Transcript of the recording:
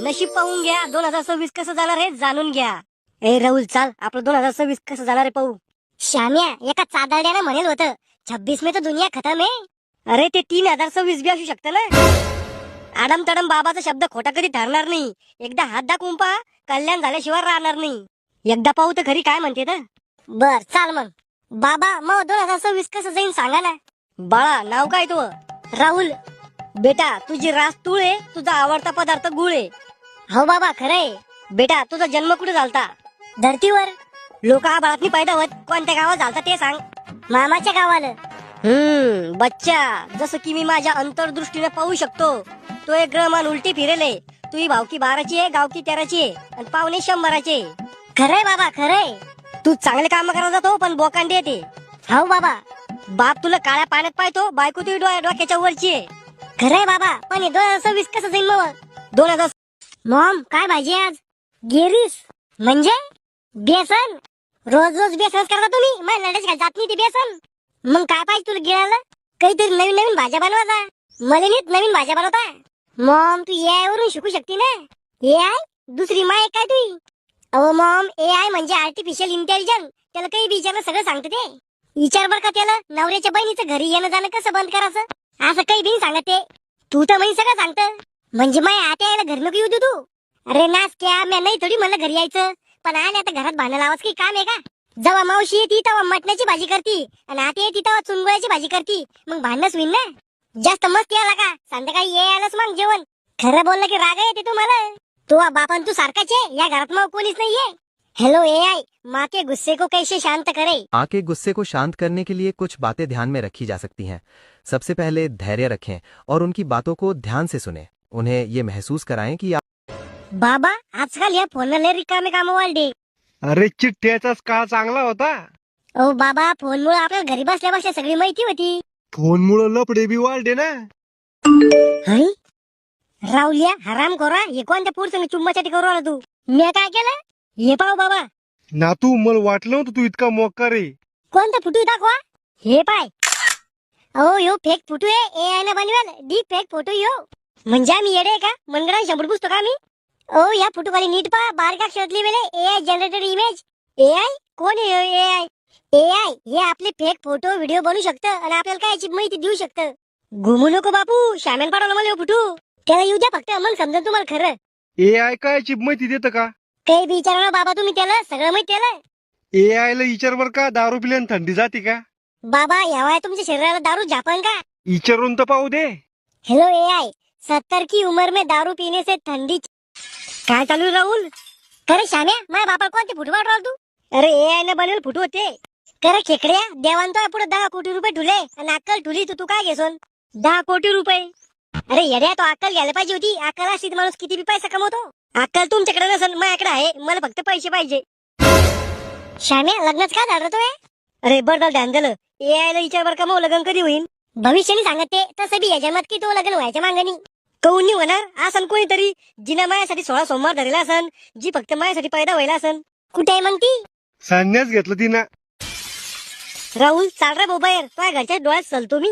नशीब पाहून घ्या 2026 कसं जाणार हे जाणून घ्या. ए राहुल चाल आपलं 2026 कसं जाणार आहे पाहू. श्याम्या एका चादाड्यानं म्हणेल होतं 26 में तो दुनिया खतम है. अरे ते 3026 बी असू शकतं ना. आडम तडम बाबाचा शब्द खोटा कधी ठरणार नाही. एकदा हात दाखवून पहा कल्याण झाल्याशिवाय राहणार नाही. एकदा पाहू तर खरी काय म्हणते तर. बर चाल मग. बाबा मग 2026 कसं जाईन सांगा ना. बाळा नाव काय तू. राहुल. बेटा तुझी रास तूळ आहे, तुझा आवडता पदार्थ गुळ आहे. हो बाबा खरंय. बेटा तुझा जन्म कुठे झालता. धरतीवर. लोक हा बाळातनी पैदा होत कोणत्या गावात झालता ते सांग. मामाच्या गावाला. बच्चा जसं की मी माझ्या अंतर्दृष्टीने पाहू शकतो तो एक ग्रहमान उलटी फिरेले. तुझी भावकी 12ची आहे, गावकी 13ची आहे आणि पाहुणे 100चे. खरंय बाबा खरंय. तू चांगले काम करत जातो पण बोकांडी येते. हो बाबा. बाप तुला काळ्या पाण्यात पाहतो, बायको तुझी डोक्याच्या वरची आहे. खरंय बाबा पण 2026 कसं जाईल मग. 2000 मॉम काय भाजी आज. गिरीस म्हणजे बेसन. रोज रोज बेसनच करता तुम्ही. मला लढच जात नाही ते बेसन. मग काय पाहिजे तुला गिळायला. काहीतरी नवीन नवीन भाज्या बनवायचा. मला नीट नवीन भाज्या बनवता. मॉम तू AI वरून शिकू शकते ना. AI दुसरी माय काय तुझी. अहो मॉम AI म्हणजे आर्टिफिशियल इंटेलिजन्स. त्याला काही विचारणं सगळं सांगते ते. विचार बर का त्याला नवऱ्याच्या बहिणीचं घरी येणं जाणं कसं बंद करायचं असं काही बिन सांगते. तू तर म्हणजे सगळं सांगत. म्हणजे माय आता यायला घर नको येऊ तू. अरे नाच क्या मी नाही थोडी मला घरी यायचं. पण आले आता घरात भांडण लावाच काही काम आहे का. जेव्हा मावशी येते तेव्हा मटणाची भाजी करती आणि आता येते तेव्हा चुनगुळ्याची भाजी करती. मग भांडणच होईल ना. जास्त मस्त याला का संध्याकाळी ये आलंच मग जेवण. खरं बोललं की राग येते तुम्हाला. तू बापन तू सारखाच आहे या घरात मग कोणीच नाहीये. हेलो AI माँ के गुस्से को कैसे शांत करे. माँ के गुस्से को शांत करने के लिए कुछ बातें ध्यान में रखी जा सकती हैं। सबसे पहले धैर्य रखें और उनकी बातों को ध्यान से सुनें। उन्हें ये महसूस कराएं कि बाबा आजकाल या फोनला रिकामे काम वाढले. अरे चिठ्ठ्याचाच काळ चांगला होता. ओ बाबा फोनमुळे आपल्याला घरी बसल्या बसल्या सगळी माहिती होती. फोनमुळे लपडे बी वाढले ना. हरी राहुल्या हराम खोरा हे कोणत्या पुरुषाने चुम्मासाठी करू आला तू. मी काय केलं हे पाहू बाबा. ना तू मला वाटलं नव्हतं तू इतका मोक्का रे. कोणता फोटो दाखवा. हे पाय. अहो यो फेक फोटो आहे. AI ने बनवेल डीप फेक फोटो यो. म्हणजे आम्ही येडे आहे का मनगडा शंभर पुस्तक आम्ही. ओ या फोटो खाली नीट पहा बारका अक्षरात लिहिलेले AI जनरेटेड इमेज. AI कोण आहे AI. AI हे आपले फेक फोटो व्हिडिओ बनवू शकतं आणि आपल्याला काय याची माहिती देऊ शकतं. घुमू नको बापू शामेन पाडवलं मला फोटो. त्याला येऊ द्या फक्त मग समजा तुम्हाला खरं. AI काय चिप माहिती देतं का. काही विचारा बाबा तुम्ही त्याला सगळं माहिती त्याला. AI ला विचार बर का दारू पिल्याने थंडी जाते का. बाबा यावाय तुमच्या शरीराला दारू झापन का. विचारून तर पाहू दे. हेलो AI 70 की उम्र में दारू पीने से ठंडी. काय चालू आहे राहुल. खरं श्याम्या माझ्या बापा कोणते फुटू पाठवाल तू. अरे AI ने बनवेल फोटो होते. खरं खेकड्या देवान तो पुढे 10 कोटी रुपये ठुले आणि अक्कल ठुली तू काय घेसोन. 10 कोटी रुपये. अरे येड्या तो अक्कल घ्यायला पाहिजे होती. अक्कल असती माणूस किती बी पैसा कमवतो. अक्कल तुमच्याकडे नसेल माझ्याकडे आहे. मला फक्त पैसे पाहिजे. श्याम्या लग्नच काय झालं तो. अरे बरं ध्यान दिलं. AI ला विचार बर का मग लग्न कधी होईल. भविष्याने सांगत ते तसं बी याच्या मत की तो लग्न व्हायच्या मागणी. कहून नाही होणार असन कोणीतरी जिने माझ्यासाठी 16 सोमवार धरला असन. जी फक्त माझ्यासाठी पैदा व्हायला असन. कुठे आहे मग ती. संन्यास घेतलं तिनं. राहुल चाल रे बाहेर तुझ्या घरच्या डोळ्यात चलतो मी.